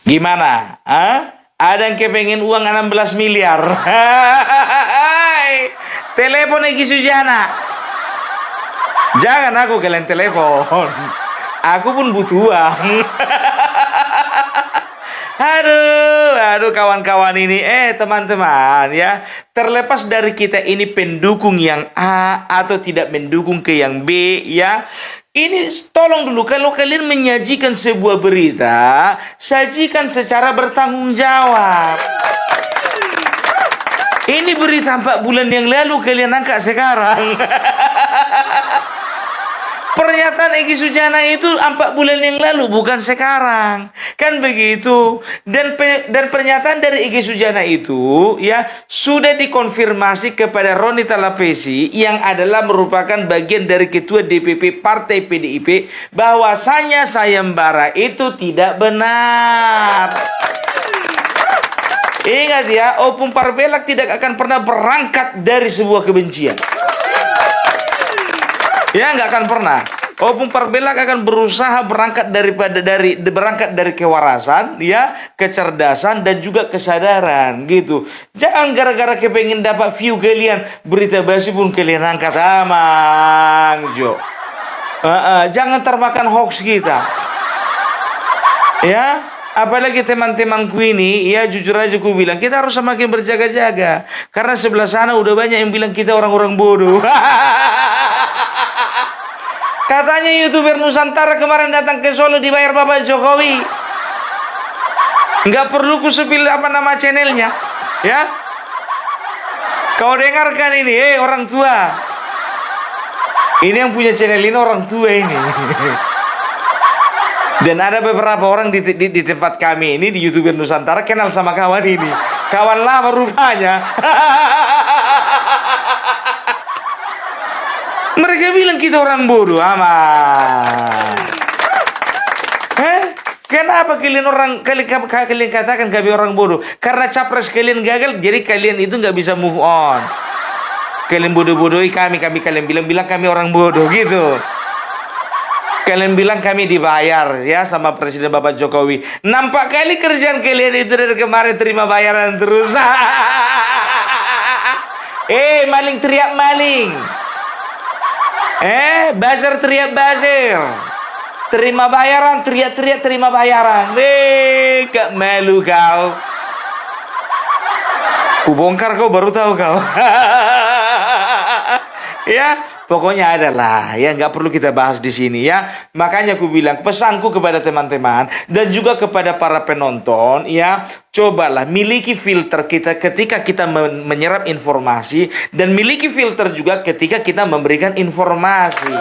Gimana? Ada yang kepengen uang 16 miliar. Telepon Egy Sujana. Jangan aku kalian telepon. Aku pun butuh uang. Aduh kawan-kawan ini, teman-teman ya. Terlepas dari kita ini pendukung yang A atau tidak mendukung ke yang B ya. Ini tolong dulu, kalau kalian menyajikan sebuah berita, sajikan secara bertanggung jawab. Ini berita 4 bulan yang lalu kalian angkat sekarang. Pernyataan Egy Sujana itu 4 bulan yang lalu, bukan sekarang. Kan begitu. Dan pernyataan dari Egy Sujana itu ya sudah dikonfirmasi kepada Roni Talapesi yang adalah merupakan bagian dari ketua DPP Partai PDIP bahwasanya sayembara itu tidak benar. Ingat ya, Opung Parbelak tidak akan pernah berangkat dari sebuah kebencian. Ya, nggak akan pernah. Opung Parbelak akan berusaha berangkat dari kewarasan, ya, kecerdasan dan juga kesadaran, gitu. Jangan gara-gara kepengen dapat view kalian, berita basi pun kalian angkat, Mang Jo. Jangan termakan hoax kita. Ya, apalagi teman-temanku ini, ya jujur aja ku bilang, kita harus semakin berjaga-jaga. Karena sebelah sana udah banyak yang bilang kita orang-orang bodoh. Katanya YouTuber Nusantara kemarin datang ke Solo dibayar Bapak Jokowi. Nggak perlu ku sepil apa nama channelnya, ya. Kau dengarkan ini, orang tua. Ini yang punya channel ini orang tua ini. Dan ada beberapa orang di tempat kami ini di YouTuber Nusantara kenal sama kawan ini. Kawan lama rupanya. Mereka bilang kita orang bodoh, aman. Kenapa kalian katakan kami orang bodoh? Karena capres kalian gagal, jadi kalian itu nggak bisa move on. Kalian bodoh-bodohi kami kalian bilang kami orang bodoh gitu. Kalian bilang kami dibayar ya sama Presiden Bapak Jokowi. Nampak kali kerjaan kalian itu dari kemarin terima bayaran terus. Maling teriak maling. Buzzer teriak buzzer. Terima bayaran, teriak-teriak terima bayaran. Gak malu kau. Kubongkar kau baru tahu kau. Ya, pokoknya adalah ya nggak perlu kita bahas di sini ya. Makanya aku bilang pesanku kepada teman-teman dan juga kepada para penonton ya, cobalah miliki filter kita ketika kita menyerap informasi dan miliki filter juga ketika kita memberikan informasi.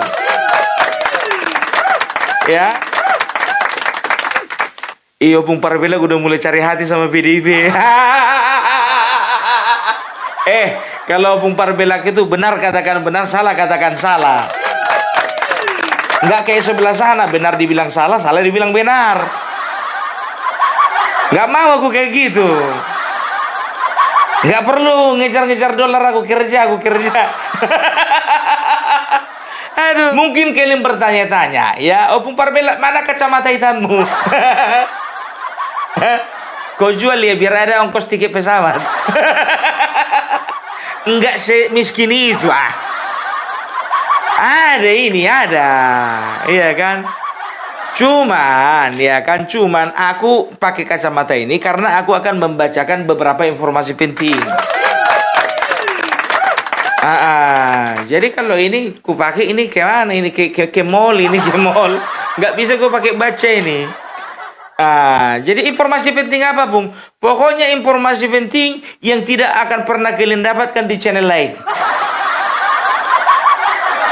Ya. Opung Parbelak udah mulai cari hati sama PDIP. Kalau Opung Parbelak itu benar katakan benar, salah katakan salah. Nggak kayak sebelah sana, benar dibilang salah, salah dibilang benar. Nggak mau aku kayak gitu. Nggak perlu ngejar-ngejar dolar, aku kerja. Aduh, mungkin kalian bertanya-tanya, ya, Opung Parbelak mana kacamata hitammu? Kau jual ya biar ada ongkos tiket pesawat. Enggak semiskin itu Ada, iya kan? Cuman aku pakai kacamata ini karena aku akan membacakan beberapa informasi penting. Jadi kalau ini ku pakai ini ke mana? Ini ke mall, nggak bisa ku pakai baca ini. Jadi informasi penting apa, Bung? Pokoknya informasi penting yang tidak akan pernah kalian dapatkan di channel lain.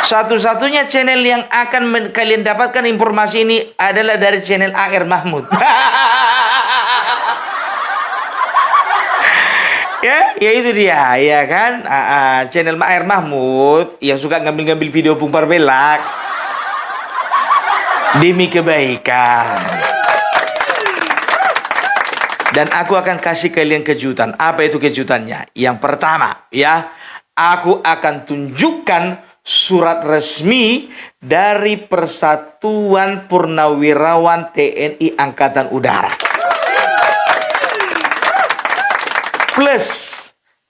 Satu-satunya channel yang akan kalian dapatkan informasi ini adalah dari channel AR Mahmud. Ya itu dia, ya kan? Channel AR Mahmud yang suka ngambil-ngambil video Opung Parbelak demi kebaikan. Dan aku akan kasih kalian kejutan. Apa itu kejutannya? Yang pertama, ya, aku akan tunjukkan surat resmi dari Persatuan Purnawirawan TNI Angkatan Udara. plus,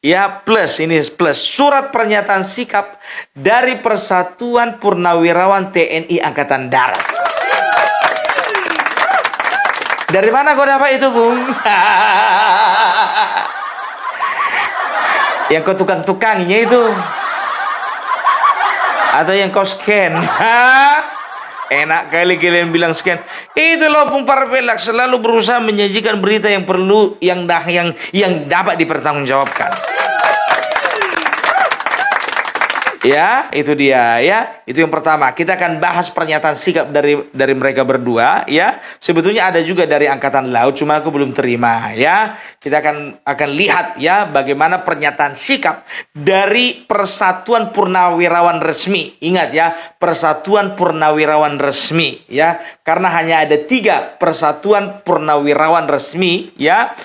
ya plus, ini plus surat pernyataan sikap dari Persatuan Purnawirawan TNI Angkatan Darat. Dari mana kau dapat itu, Bung? Yang kau tukang-tukanginya itu, atau yang kau scan? Enak kali kalian bilang scan. Itu loh, Bung Parpelak selalu berusaha menyajikan berita yang perlu, yang dapat dipertanggungjawabkan. Ya, itu dia ya. Itu yang pertama. Kita akan bahas pernyataan sikap dari mereka berdua ya. Sebetulnya ada juga dari Angkatan Laut, cuma aku belum terima ya. Kita akan lihat ya bagaimana pernyataan sikap dari Persatuan Purnawirawan Resmi. Ingat ya, Persatuan Purnawirawan Resmi ya. Karena hanya ada 3 Persatuan Purnawirawan Resmi ya.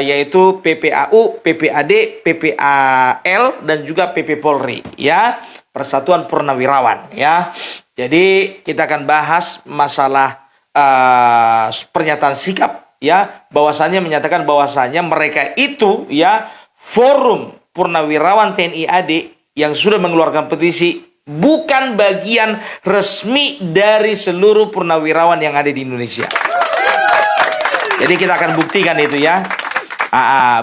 Yaitu PPAU, PPAD, PPAL dan juga PP Polri ya, Persatuan Purnawirawan ya. Jadi kita akan bahas masalah pernyataan sikap ya, bahwasanya menyatakan bahwasanya mereka itu ya forum Purnawirawan TNI AD yang sudah mengeluarkan petisi bukan bagian resmi dari seluruh purnawirawan yang ada di Indonesia. Jadi kita akan buktikan itu ya.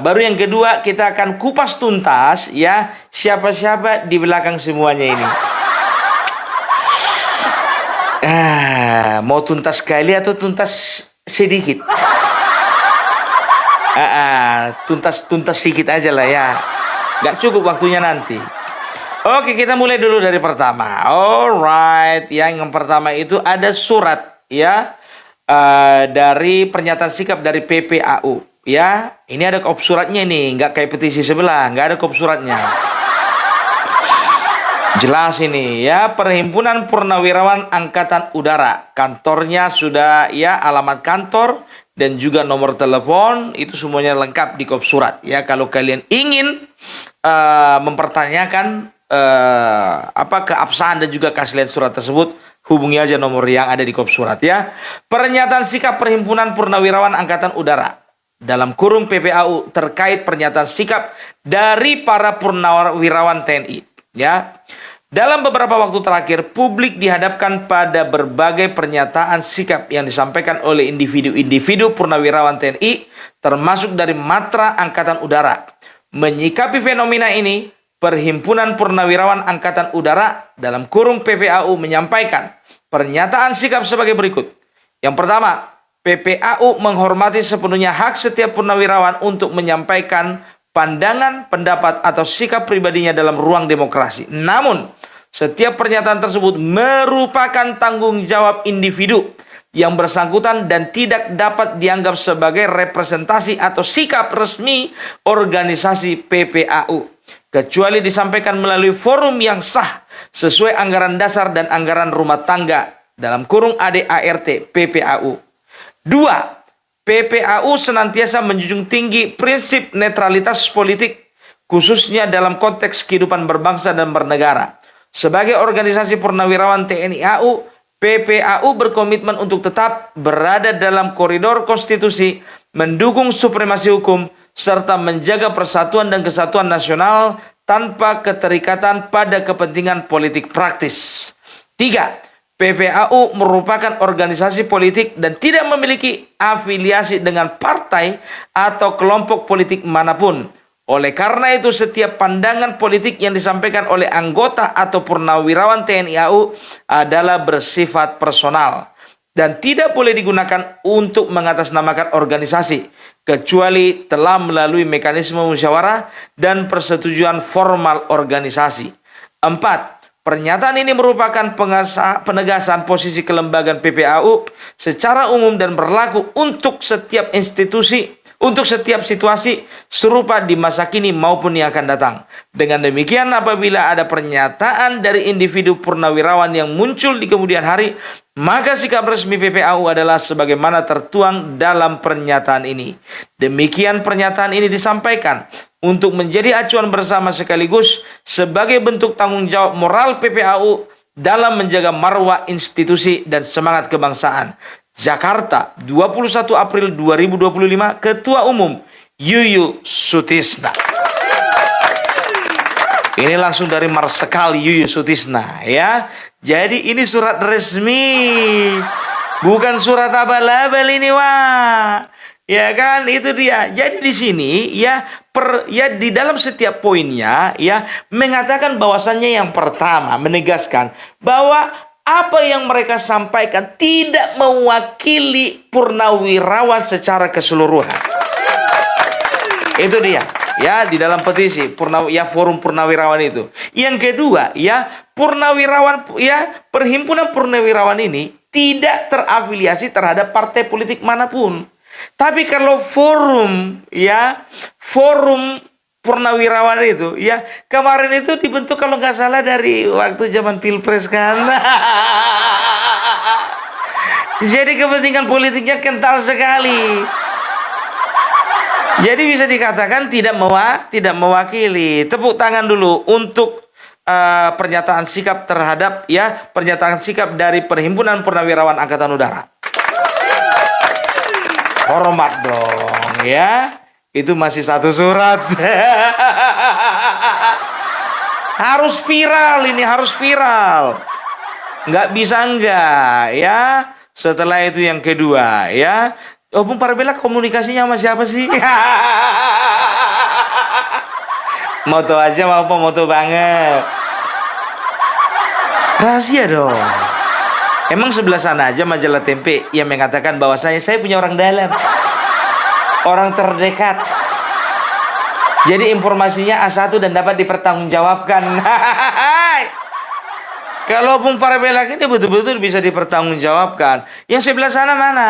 Baru yang kedua kita akan kupas tuntas ya siapa-siapa di belakang semuanya ini. Mau tuntas sekali atau tuntas sedikit? Tuntas sedikit aja lah ya. Gak cukup waktunya nanti. Oke, kita mulai dulu dari pertama. Alright, yang pertama itu ada surat ya. Dari pernyataan sikap dari PPAU ya, ini ada kop suratnya nih, nggak kayak petisi sebelah, nggak ada kop suratnya. Jelas ini ya, Perhimpunan Purnawirawan Angkatan Udara, kantornya sudah ya, alamat kantor dan juga nomor telepon itu semuanya lengkap di kop surat ya. Kalau kalian ingin mempertanyakan keabsahan dan juga keaslian surat tersebut, hubungi aja nomor yang ada di kop surat ya. Pernyataan sikap Perhimpunan Purnawirawan Angkatan Udara dalam kurung PPAU terkait pernyataan sikap dari para purnawirawan TNI ya. Dalam beberapa waktu terakhir, publik dihadapkan pada berbagai pernyataan sikap yang disampaikan oleh individu-individu purnawirawan TNI, termasuk dari Matra Angkatan Udara. Menyikapi fenomena ini, Perhimpunan Purnawirawan Angkatan Udara dalam kurung PPAU menyampaikan pernyataan sikap sebagai berikut. Yang pertama, PPAU menghormati sepenuhnya hak setiap purnawirawan untuk menyampaikan pandangan, pendapat, atau sikap pribadinya dalam ruang demokrasi. Namun, setiap pernyataan tersebut merupakan tanggung jawab individu yang bersangkutan dan tidak dapat dianggap sebagai representasi atau sikap resmi organisasi PPAU, kecuali disampaikan melalui forum yang sah sesuai anggaran dasar dan anggaran rumah tangga dalam kurung ADART PPAU. 2. PPAU senantiasa menjunjung tinggi prinsip netralitas politik, khususnya dalam konteks kehidupan berbangsa dan bernegara. Sebagai organisasi purnawirawan TNI AU, PPAU berkomitmen untuk tetap berada dalam koridor konstitusi, mendukung supremasi hukum, serta menjaga persatuan dan kesatuan nasional tanpa keterikatan pada kepentingan politik praktis. 3. PPAU merupakan organisasi politik dan tidak memiliki afiliasi dengan partai atau kelompok politik manapun. Oleh karena itu, setiap pandangan politik yang disampaikan oleh anggota atau purnawirawan TNI AU adalah bersifat personal dan tidak boleh digunakan untuk mengatasnamakan organisasi, kecuali telah melalui mekanisme musyawarah dan persetujuan formal organisasi. 4. Pernyataan ini merupakan penegasan posisi kelembagaan PPAU secara umum dan berlaku untuk setiap institusi, untuk setiap situasi serupa di masa kini maupun yang akan datang. Dengan demikian, apabila ada pernyataan dari individu purnawirawan yang muncul di kemudian hari, maka sikap resmi PPAU adalah sebagaimana tertuang dalam pernyataan ini. Demikian pernyataan ini disampaikan untuk menjadi acuan bersama sekaligus sebagai bentuk tanggung jawab moral PPAU dalam menjaga marwah institusi dan semangat kebangsaan. Jakarta, 21 April 2025, Ketua Umum Yuyu Sutisna. Ini langsung dari Marsikal Yuyu Sutisna ya. Jadi ini surat resmi. Bukan surat abal-abal ini, wah. Ya kan, itu dia. Jadi di sini ya di dalam setiap poinnya ya mengatakan bahwasannya yang pertama menegaskan bahwa apa yang mereka sampaikan tidak mewakili purnawirawan secara keseluruhan. Itu dia. Ya, di dalam petisi forum purnawirawan itu. Yang kedua, ya, perhimpunan purnawirawan ini tidak terafiliasi terhadap partai politik manapun. Tapi kalau forum purnawirawan itu, ya, kemarin itu dibentuk kalau nggak salah dari waktu zaman Pilpres kan. Jadi kepentingan politiknya kental sekali. Jadi bisa dikatakan tidak mewakili. Tepuk tangan dulu untuk pernyataan sikap dari Perhimpunan Purnawirawan Angkatan Udara. Hormat dong ya. Itu masih satu surat. Harus viral ini, harus viral. Nggak bisa enggak ya. Setelah itu yang kedua ya. Bung Parbela komunikasinya sama siapa sih? Moto aja mau apa? Moto banget. Rahasia dong. Emang sebelah sana aja majalah Tempe yang mengatakan bahwasanya saya punya orang dalam, orang terdekat. Jadi informasinya A1 dan dapat dipertanggungjawabkan. Kalau Bung Parbela ini betul-betul bisa dipertanggungjawabkan. Yang sebelah sana mana?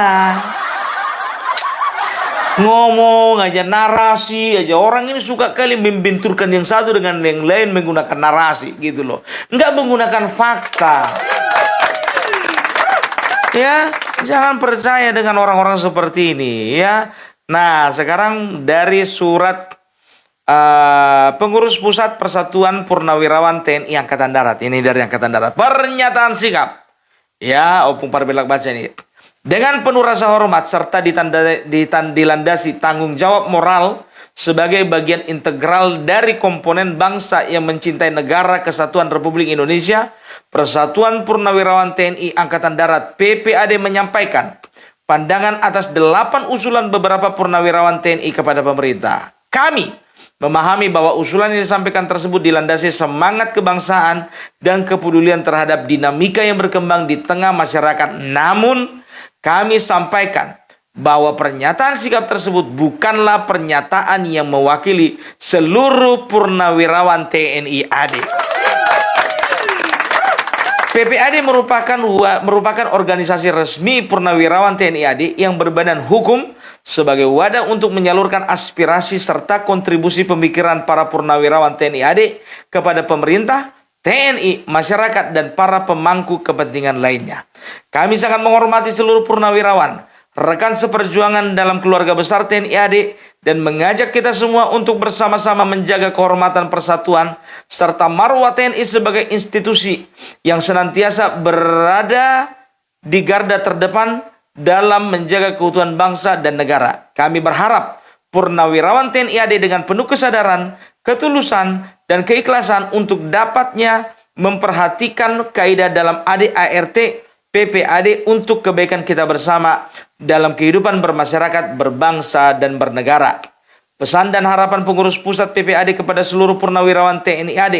Ngomong aja, narasi aja. Orang ini suka kali membenturkan yang satu dengan yang lain menggunakan narasi gitu loh. Enggak menggunakan fakta. Ya, jangan percaya dengan orang-orang seperti ini ya. Nah, sekarang dari surat pengurus pusat Persatuan Purnawirawan TNI Angkatan Darat. Ini dari Angkatan Darat. Pernyataan sikap. Ya, Opung Parbelak baca ini. Dengan penuh rasa hormat serta dilandasi tanggung jawab moral sebagai bagian integral dari komponen bangsa yang mencintai negara kesatuan Republik Indonesia, Persatuan Purnawirawan TNI Angkatan Darat PPAD menyampaikan pandangan atas 8 usulan beberapa purnawirawan TNI kepada pemerintah. Kami memahami bahwa usulan yang disampaikan tersebut dilandasi semangat kebangsaan dan kepedulian terhadap dinamika yang berkembang di tengah masyarakat. Namun kami sampaikan bahwa pernyataan sikap tersebut bukanlah pernyataan yang mewakili seluruh purnawirawan TNI AD. PPAD merupakan organisasi resmi purnawirawan TNI AD yang berbadan hukum sebagai wadah untuk menyalurkan aspirasi serta kontribusi pemikiran para purnawirawan TNI AD kepada pemerintah, TNI, masyarakat, dan para pemangku kepentingan lainnya. Kami sangat menghormati seluruh purnawirawan, rekan seperjuangan dalam keluarga besar TNI AD, dan mengajak kita semua untuk bersama-sama menjaga kehormatan persatuan, serta marwah TNI sebagai institusi yang senantiasa berada di garda terdepan dalam menjaga keutuhan bangsa dan negara. Kami berharap purnawirawan TNI AD dengan penuh kesadaran, ketulusan, dan keikhlasan untuk dapatnya memperhatikan kaidah dalam ADART PPAD untuk kebaikan kita bersama dalam kehidupan bermasyarakat, berbangsa, dan bernegara. Pesan dan harapan pengurus pusat PPAD kepada seluruh purnawirawan TNI AD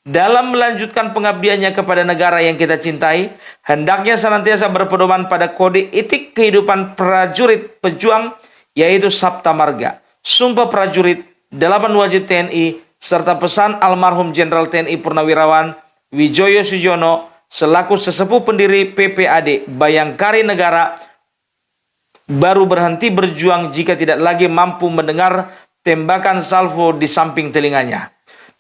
dalam melanjutkan pengabdiannya kepada negara yang kita cintai, hendaknya senantiasa berpedoman pada kode etik kehidupan prajurit pejuang, yaitu Sabta Marga, Sumpah Prajurit, 8 wajib TNI, serta pesan almarhum Jenderal TNI Purnawirawan Wijoyo Sujono selaku sesepuh pendiri PPAD Bayangkari Negara baru berhenti berjuang jika tidak lagi mampu mendengar tembakan salvo di samping telinganya.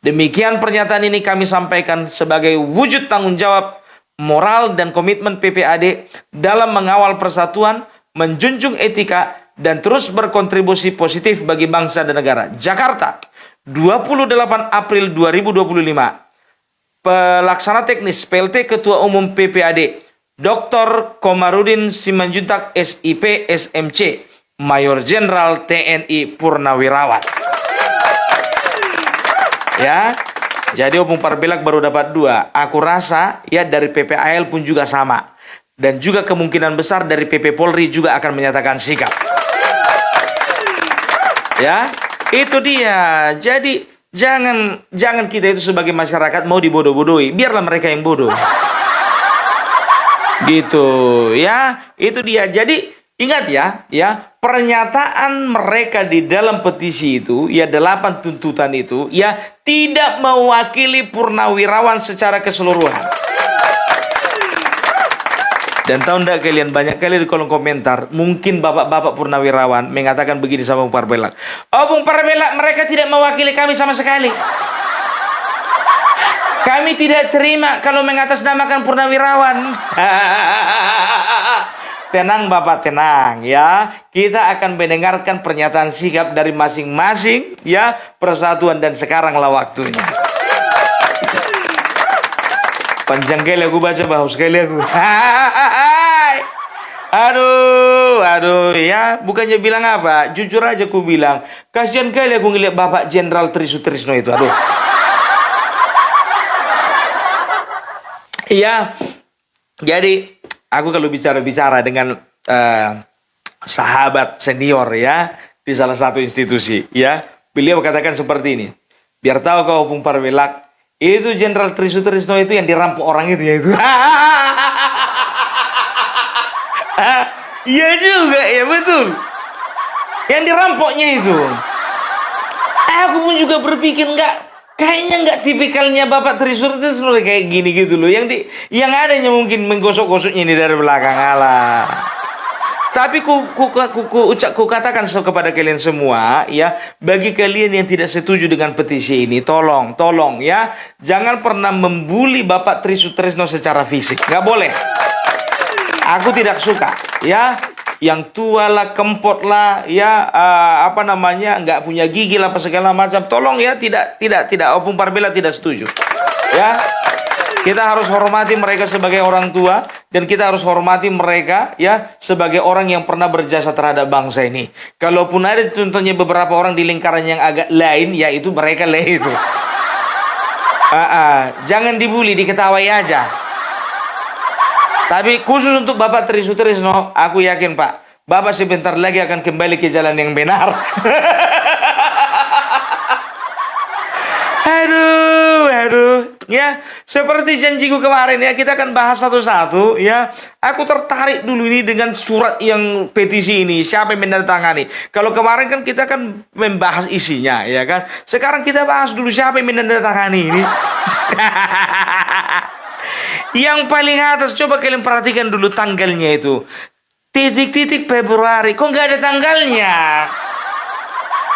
Demikian pernyataan ini kami sampaikan sebagai wujud tanggung jawab moral dan komitmen PPAD dalam mengawal persatuan, menjunjung etika, dan terus berkontribusi positif bagi bangsa dan negara. Jakarta, 28 April 2025. Pelaksana teknis PLT Ketua Umum PPAD Dr. Komarudin Simanjuntak SIP SMC Mayor Jenderal TNI Purnawirawan. Ya, jadi opung Parbilak baru dapat 2. Aku rasa ya dari PPAL pun juga sama. Dan juga kemungkinan besar dari PP Polri juga akan menyatakan sikap. Ya, itu dia. Jadi jangan kita itu sebagai masyarakat mau dibodoh-bodohi. Biarlah mereka yang bodoh. Gitu ya, itu dia. Jadi ingat ya, pernyataan mereka di dalam petisi itu, ya 8 tuntutan itu, ya tidak mewakili Purnawirawan secara keseluruhan. Dan tahu enggak kalian, banyak kali di kolom komentar, mungkin bapak-bapak Purnawirawan mengatakan begini sama Bung Parbilak. Oh Bung Parbilak, mereka tidak mewakili kami sama sekali. Kami tidak terima kalau mengatasnamakan Purnawirawan. Tenang Bapak, tenang ya. Kita akan mendengarkan pernyataan sikap dari masing-masing ya, persatuan, dan sekaranglah waktunya. Panjang kali aku baca, bagus sekali aku. Aduh ya, bukannya bilang apa, jujur aja aku bilang, kasihan kali aku ngeliat Bapak Jenderal Trisutrisno itu, aduh. Iya, jadi aku kalau bicara dengan sahabat senior ya di salah satu institusi ya, beliau katakan seperti ini. Biar tahu kau Bung Parbilak, itu Jenderal Trisutrisno itu yang dirampok orang itu ya itu. Iya juga ya, betul. Yang dirampoknya itu. Aku pun juga berpikir kayaknya nggak tipikalnya Bapak Trisutrisno kayak gini gitu loh. Yang adanya mungkin menggosok-gosoknya ini dari belakang ala. Tapi ku katakan kepada kalian semua ya, bagi kalian yang tidak setuju dengan petisi ini, tolong ya, jangan pernah membuli Bapak Trisutrisno secara fisik, nggak boleh. Aku tidak suka ya, yang tua lah, kempot lah, ya nggak punya gigi lah, apa segala macam. Tolong ya, tidak. Opung Parbilak tidak setuju. Ya. Kita harus hormati mereka sebagai orang tua, dan kita harus hormati mereka ya sebagai orang yang pernah berjasa terhadap bangsa ini. Kalaupun ada contohnya beberapa orang di lingkaran yang agak lain, ya itu mereka lah itu. Jangan dibully, diketawai aja. Tapi khusus untuk Bapak Trisutrisno, aku yakin Pak, Bapak sebentar lagi akan kembali ke jalan yang benar. Aduh, ya seperti janjiku kemarin ya, kita akan bahas satu-satu ya. Aku tertarik dulu ini dengan surat yang petisi ini, siapa yang menandatangani. Kalau kemarin kan kita kan membahas isinya ya kan. Sekarang kita bahas dulu siapa yang menandatangani ini. Yang paling atas, coba kalian perhatikan dulu tanggalnya itu. Titik-titik Februari, kok nggak ada tanggalnya?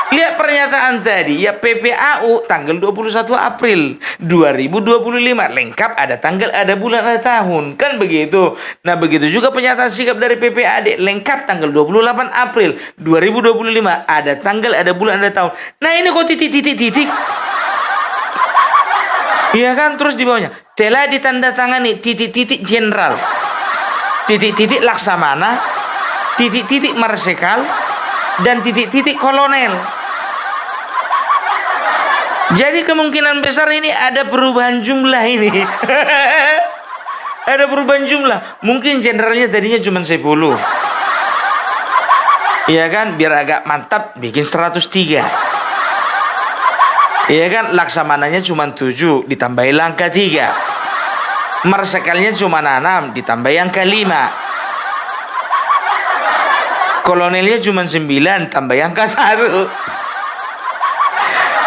Lihat pernyataan tadi ya, PPAU tanggal 21 April 2025, lengkap, ada tanggal, ada bulan, ada tahun, kan begitu. Nah begitu juga pernyataan sikap dari PPAD, lengkap tanggal 28 April 2025, ada tanggal, ada bulan, ada tahun. Nah ini kok titik. Iya kan, terus di bawahnya telah ditandatangani titik-titik Jenderal, titik-titik Laksamana, titik-titik Marsikal, dan titik-titik Kolonel. Jadi kemungkinan besar ini ada perubahan jumlah ini. Ada perubahan jumlah. Mungkin jenderalnya tadinya cuma 10. Iya kan, biar agak mantap bikin 103. Iya kan, Laksamananya cuma 7, ditambahin angka 3. Marsikalnya cuma 6, ditambahin angka 5. Kolonelnya cuma 9, tambahin angka 1.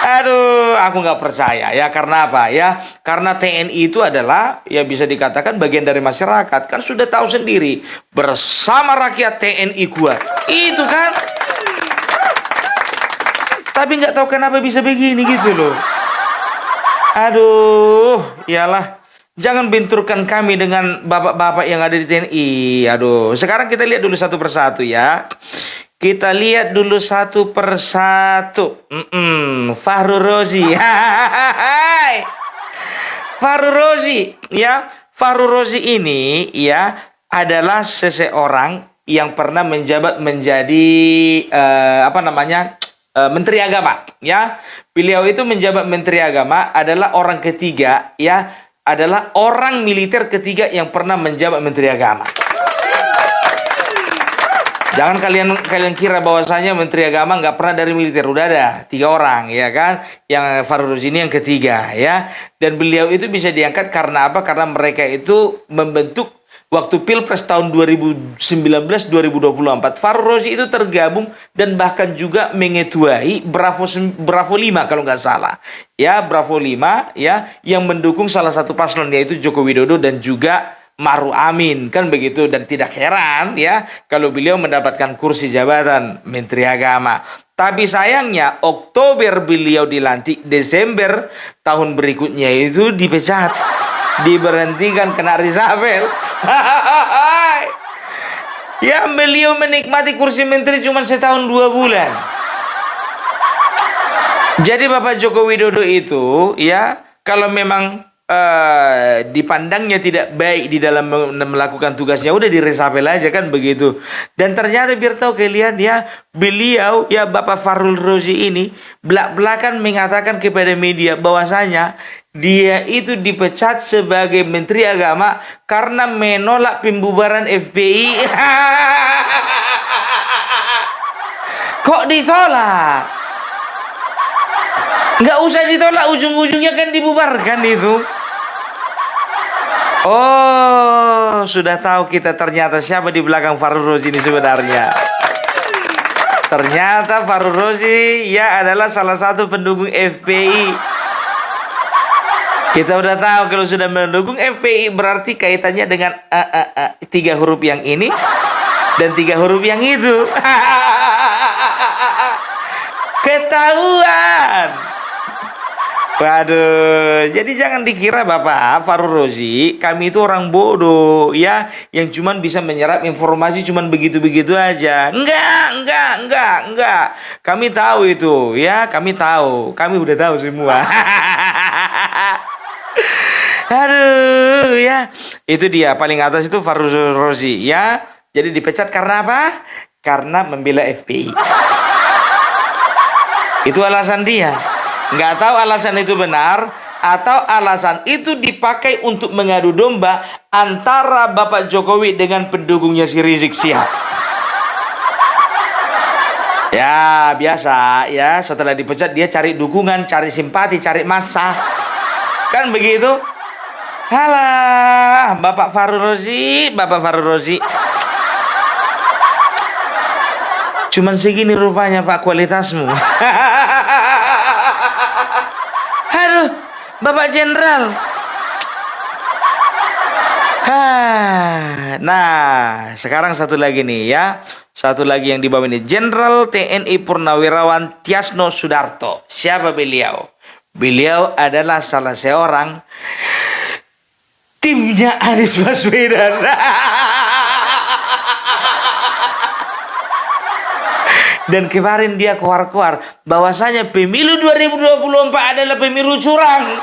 Aduh, aku nggak percaya ya. Karena apa ya? Karena TNI itu adalah ya bisa dikatakan bagian dari masyarakat. Kan sudah tahu sendiri, bersama rakyat TNI kuat. Itu kan. Tapi nggak tahu kenapa bisa begini gitu loh. Aduh, iyalah. Jangan benturkan kami dengan bapak-bapak yang ada di TNI. Aduh, sekarang kita lihat dulu satu persatu ya. Kita lihat dulu satu persatu. Fahru Rozi. Hai. Fahru Rozi ya. Fahru Rozi ini ya adalah seseorang yang pernah menjabat menjadi Menteri Agama, ya. Beliau itu menjabat Menteri Agama, adalah orang ketiga, ya, adalah orang militer ketiga yang pernah menjabat Menteri Agama. Jangan kalian kira bahwasanya Menteri Agama nggak pernah dari militer. Udah ada 3 orang, ya kan? Yang Farul Rozi ini yang ketiga, ya. Dan beliau itu bisa diangkat karena apa? Karena mereka itu membentuk waktu Pilpres tahun 2019-2024. Farul Rozi itu tergabung dan bahkan juga mengetuai Bravo 5 kalau nggak salah. Ya, Bravo 5, ya, yang mendukung salah satu paslon, yaitu Joko Widodo dan juga Maruf Amin, kan begitu. Dan tidak heran, ya, kalau beliau mendapatkan kursi jabatan Menteri Agama. Tapi sayangnya Oktober beliau dilantik, Desember tahun berikutnya itu dipecat, diberhentikan, kena reshuffle. Ya, beliau menikmati kursi menteri cuma setahun 2 bulan. Jadi Bapak Joko Widodo itu, ya, kalau memang dipandangnya tidak baik di dalam melakukan tugasnya, udah diresapel aja, kan begitu. Dan ternyata biar tahu kalian, ya, beliau, ya, Bapak Farul Rozi ini belak-belakan mengatakan kepada media bahwasanya dia itu dipecat sebagai Menteri Agama karena menolak pembubaran FPI. Kok ditolak? Nggak usah ditolak, ujung-ujungnya kan dibubarkan itu. Oh, sudah tahu kita ternyata siapa di belakang Farul Rozi ini sebenarnya. Ternyata Farul Rozi, ya, adalah salah satu pendukung FPI. Kita udah tahu kalau sudah mendukung FPI berarti kaitannya dengan 3 huruf yang ini dan 3 huruf yang itu. Ketahuan. Waduh, jadi jangan dikira Bapak Farul Rozi, kami itu orang bodoh, ya, yang cuman bisa menyerap informasi cuman begitu-begitu aja. Enggak. Kami tahu itu, ya, kami tahu. Kami udah tahu semua. Aduh, ya. Itu dia, paling atas itu Farul Rozi, ya. Jadi dipecat karena apa? Karena membela FPI. Itu alasan dia. Nggak tahu alasan itu benar atau alasan itu dipakai untuk mengadu domba antara Bapak Jokowi dengan pendukungnya si Rizik Syihab. Ya, biasa, ya, setelah dipecat dia cari dukungan, cari simpati, cari massa. Kan begitu? Halah, Bapak Farul Rozi. Cuman segini rupanya Pak kualitasmu. Aduh, Bapak Jenderal. Nah, sekarang satu lagi nih, ya. Satu lagi yang di bawah ini, Jenderal TNI Purnawirawan Tiasno Sudarto. Siapa beliau? Beliau adalah salah seorang timnya Anies Baswedan. Dan kemarin dia keluar bahwasanya pemilu 2024 adalah pemilu curang.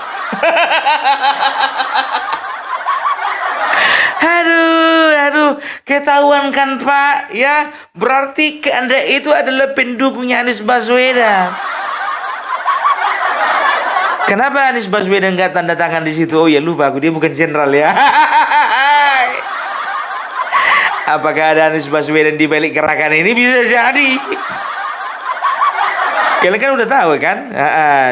Aduh, ketahuan kan Pak, ya, berarti Anda itu adalah pendukungnya Anies Baswedan. Kenapa Anies Baswedan nggak tanda tangan di situ? Oh ya, lupa aku, dia bukan jenderal, ya. Apakah ada Anies Baswedan di balik gerakan ini? Bisa jadi. Kalian kan udah tahu kan,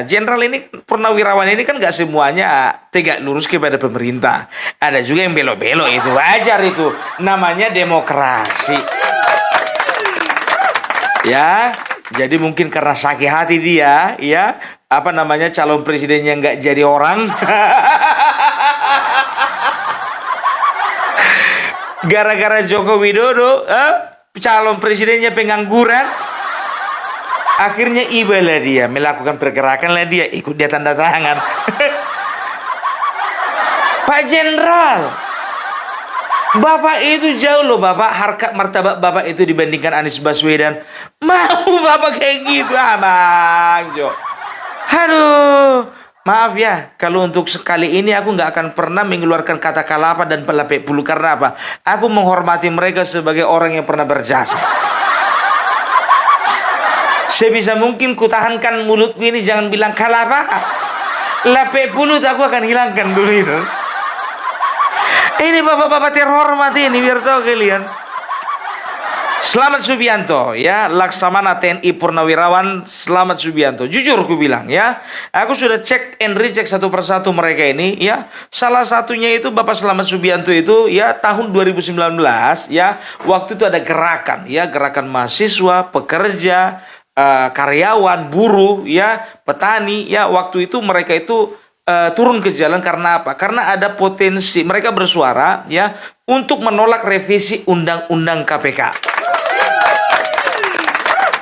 jenderal ini, purnawirawan ini kan gak semuanya tegak lurus kepada pemerintah. Ada juga yang belok-belok, itu wajar, itu namanya demokrasi. Ya, jadi mungkin karena sakit hati dia, ya, calon presidennya nggak jadi orang. Gara-gara Joko Widodo, calon presidennya pengangguran. Akhirnya ibalah dia, melakukan pergerakan lah dia, ikut dia tanda tangan. Pak Jenderal, Bapak itu jauh loh Bapak, harkat martabat Bapak itu dibandingkan Anies Baswedan. Mau Bapak kayak gitu, Abang Jo? Aduh, Maaf ya, kalau untuk sekali ini aku nggak akan pernah mengeluarkan kata kalapa dan pelapek bulu. Karena apa? Aku menghormati mereka sebagai orang yang pernah berjasa. Sebisa mungkin kutahankan mulutku ini jangan bilang kalapa. Lapek bulu aku akan hilangkan dulu itu. Ini bapak-bapak terhormat ini, biar tahu kalian. Selamat Subianto ya, Laksamana TNI Purnawirawan Selamat Subianto. Jujur aku bilang ya, aku sudah cek and recheck satu persatu mereka ini ya. Salah satunya itu Bapak Selamat Subianto itu ya, tahun 2019 ya, waktu itu ada gerakan ya, gerakan mahasiswa, pekerja, karyawan, buruh ya, petani ya. Waktu itu mereka itu turun ke jalan karena apa? Karena ada potensi mereka bersuara ya untuk menolak revisi undang-undang KPK.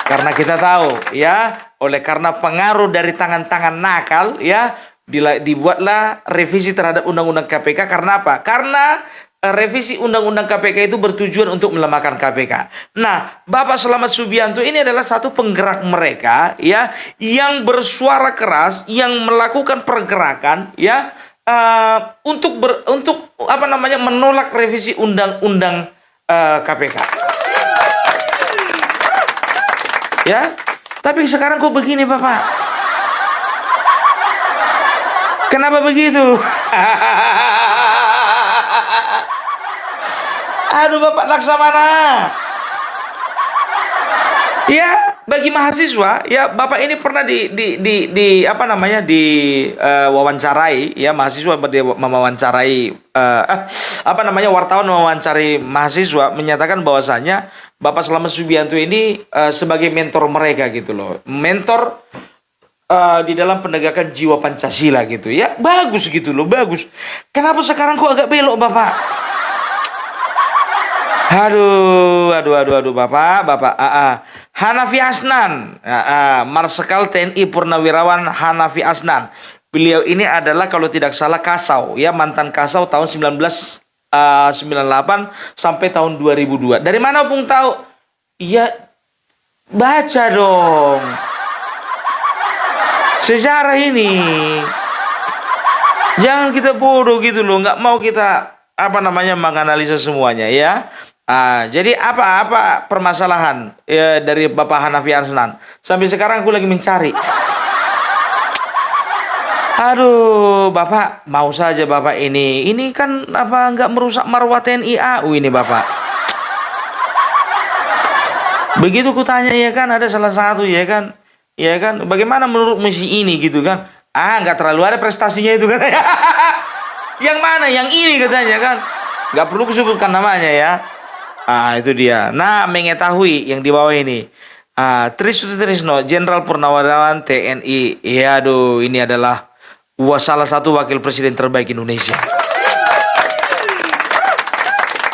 Karena kita tahu ya, oleh karena pengaruh dari tangan-tangan nakal ya, dibuatlah revisi terhadap undang-undang KPK. Karena apa? Karena revisi undang-undang KPK itu bertujuan untuk melemahkan KPK. Nah, Bapak Selamat Subianto ini adalah satu penggerak mereka ya, yang bersuara keras, yang melakukan pergerakan ya, untuk apa namanya, menolak revisi undang-undang KPK. Ya, tapi sekarang kok begini Bapak? Kenapa begitu? Aduh Bapak Laksamana. Ya, bagi mahasiswa, ya Bapak ini pernah di apa namanya, wawancarai ya, mahasiswa mewawancarai apa namanya, wartawan mewawancari mahasiswa, menyatakan bahwasanya Bapak Selamat Subianto ini sebagai mentor mereka gitu loh. Mentor di dalam penegakan jiwa Pancasila gitu ya. Bagus gitu loh, bagus. Kenapa sekarang kok agak belok Bapak? Aduh, Bapak. Hanafi Asnan, Marsikal TNI Purnawirawan Hanafi Asnan. Beliau ini adalah kalau tidak salah Kasau, ya, mantan Kasau tahun 1998 sampai tahun 2002. Dari mana Bung tahu? Ya, baca dong. Sejarah ini. Jangan kita bodoh gitu loh, nggak mau kita apa namanya menganalisa semuanya ya. Jadi apa permasalahan ya, dari Bapak Hanafi Asnan? Sampai sekarang aku lagi mencari. Aduh, Bapak mau saja Bapak ini kan apa nggak merusak marwah TNI AU ini Bapak? Begitu kutanya ya kan, ada salah satu ya kan, bagaimana menurut misi ini gitu kan? Nggak terlalu ada prestasinya itu kan? Yang mana? Yang ini katanya kan? Nggak perlu kusebutkan namanya ya. Itu dia. Nah, mengetahui yang di bawah ini. Trisno, Jenderal Purnawirawan TNI. Ya, aduh, ini adalah salah satu wakil presiden terbaik Indonesia.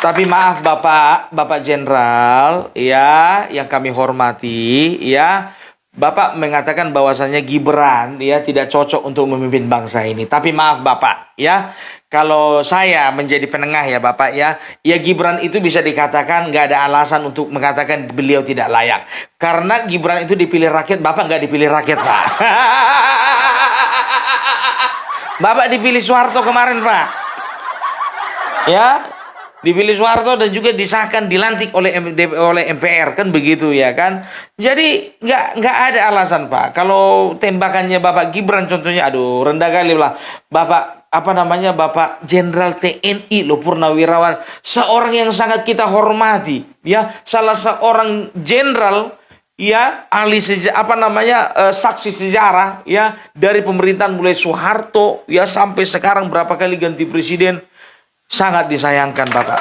Tapi maaf Bapak Jenderal, ya, yang kami hormati, ya, Bapak mengatakan bahwasannya Gibran ya tidak cocok untuk memimpin bangsa ini. Tapi maaf Bapak, ya, kalau saya menjadi penengah ya Bapak ya Gibran itu bisa dikatakan nggak ada alasan untuk mengatakan beliau tidak layak. Karena Gibran itu dipilih rakyat, Bapak nggak dipilih rakyat Pak. Bapak dipilih Soeharto kemarin Pak. Ya, dipilih Soeharto dan juga disahkan, dilantik oleh MPR kan begitu ya kan. Jadi nggak ada alasan Pak. Kalau tembakannya Bapak Gibran contohnya, aduh rendah kali lah. Bapak Bapak Jenderal TNI loh, Purnawirawan, seorang yang sangat kita hormati ya, salah seorang jenderal ya, ahli saksi sejarah ya, dari pemerintahan mulai Soeharto ya sampai sekarang berapa kali ganti presiden. Sangat disayangkan Bapak.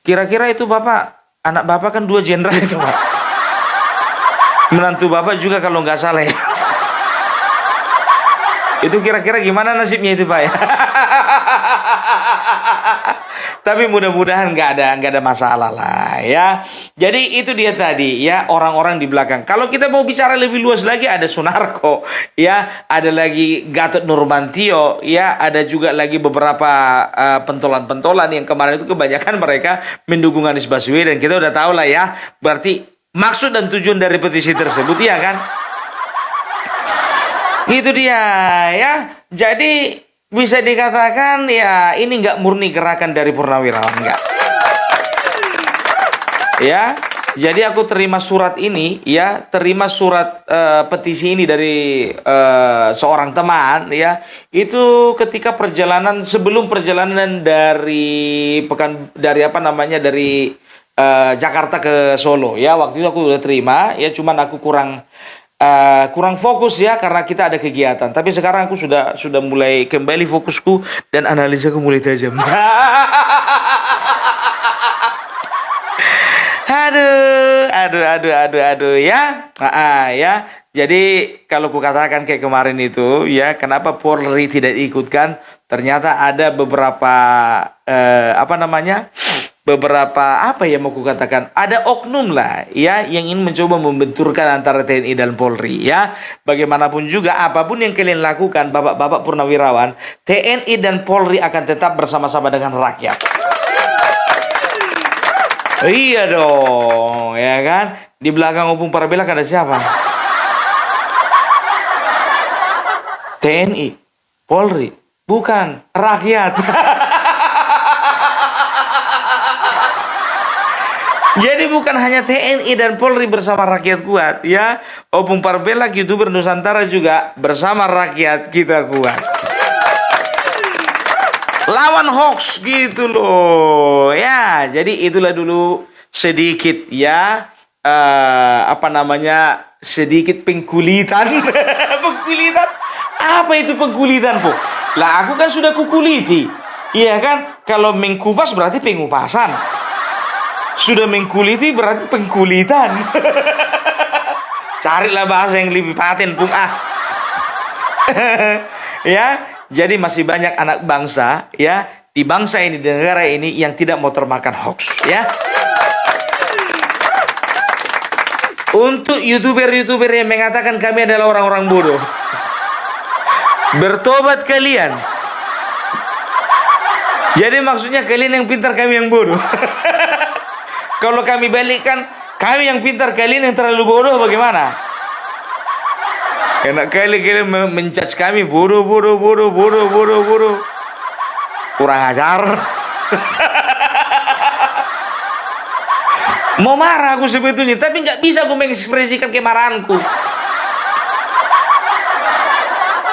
Kira-kira itu Bapak, anak Bapak kan 2 jenderal itu Pak. Menantu Bapak juga kalau nggak salah ya. Itu kira-kira gimana nasibnya itu Pak ya? Tapi mudah-mudahan nggak ada masalah lah ya. Jadi itu dia tadi ya, orang-orang di belakang. Kalau kita mau bicara lebih luas lagi, ada Sunarko ya, ada lagi Gatot Nurmantio ya, ada juga lagi beberapa pentolan-pentolan yang kemarin itu kebanyakan mereka mendukung Anies Baswedan. Kita udah tahu lah ya, berarti maksud dan tujuan dari petisi tersebut ya kan. Itu dia ya. Jadi bisa dikatakan ya ini nggak murni gerakan dari Purnawirawan, nggak. Ya, jadi aku terima surat ini, ya, terima surat petisi ini dari seorang teman, ya. Itu ketika perjalanan sebelum perjalanan dari dari Jakarta ke Solo, ya. Waktu itu aku udah terima, ya. Cuman aku kurang fokus ya karena kita ada kegiatan. Tapi sekarang aku sudah mulai kembali fokusku dan analisaku mulai tajam. Aduh ya. Ya. Jadi kalau kukatakan kayak kemarin itu ya, kenapa Polri tidak ikutkan? Ternyata ada beberapa beberapa apa ya mau kukatakan, ada oknum lah ya yang ingin mencoba membenturkan antara TNI dan Polri ya. Bagaimanapun juga apapun yang kalian lakukan Bapak-bapak Purnawirawan, TNI dan Polri akan tetap bersama-sama dengan rakyat. Iya dong, ya kan? Di belakang Opung Parabelak ada siapa? TNI, Polri, bukan rakyat. Jadi bukan hanya TNI dan Polri bersama rakyat kuat, ya. Opung Parabelak, YouTuber Nusantara juga bersama rakyat kita kuat. Lawan hoax gitu loh, ya. Jadi itulah dulu sedikit ya, sedikit pengkulitan. Pengkulitan, apa itu pengkulitan po? Lah aku kan sudah kukuliti, iya kan? Kalau mengkupas berarti pengupasan, sudah mengkuliti berarti pengkulitan. Carilah bahasa yang lebih paten pung ya. Jadi masih banyak anak bangsa ya di bangsa ini, di negara ini yang tidak mau termakan hoax ya. Untuk YouTuber-YouTuber yang mengatakan kami adalah orang-orang bodoh, bertobat kalian. Jadi maksudnya kalian yang pintar, kami yang bodoh. Kalau kami balikkan, kami yang pintar, kalian yang terlalu bodoh, bagaimana? Enak kali kalian menjudge kami bodoh. Kurang ajar. Mau marah aku sebetulnya, tapi nggak bisa aku mengekspresikan kemarahanku.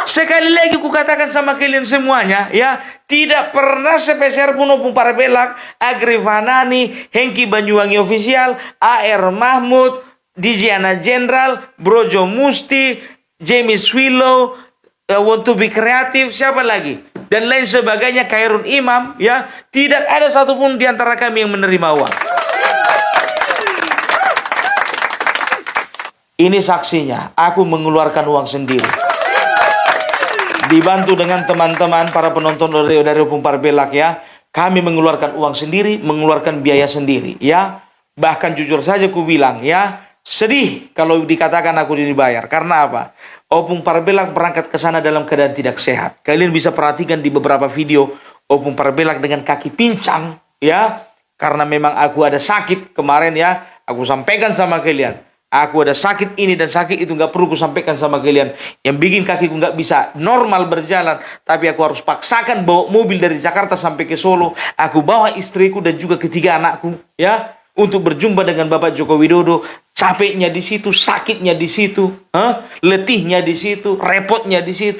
Sekali lagi ku katakan sama kalian semuanya, ya, tidak pernah sepeser pun Opung Parabelak, Agrif Hanani, Hengki Banyuwangi Official, AR Mahmud, DJ Ana General, Brojo Musti, Jamie Swillow, Want to be Creative, siapa lagi? Dan lain sebagainya, Khairun Imam, ya, tidak ada satupun di antara kami yang menerima uang. Ini saksinya, aku mengeluarkan uang sendiri. Dibantu dengan teman-teman para penonton dari Opung Parabelak ya, kami mengeluarkan uang sendiri, mengeluarkan biaya sendiri ya. Bahkan jujur saja ku bilang ya, sedih kalau dikatakan aku dibayar. Karena apa? Opung Parabelak berangkat ke sana dalam keadaan tidak sehat. Kalian bisa perhatikan di beberapa video Opung Parabelak dengan kaki pincang ya, karena memang aku ada sakit kemarin ya. Aku sampaikan sama kalian, aku ada sakit ini dan sakit itu, nggak perlu ku sampaikan sama kalian. Yang bikin kakiku nggak bisa normal berjalan, tapi aku harus paksakan bawa mobil dari Jakarta sampai ke Solo. Aku bawa istriku dan juga ketiga anakku ya, untuk berjumpa dengan Bapak Joko Widodo. Capeknya di situ, sakitnya di situ, letihnya di situ, repotnya di situ.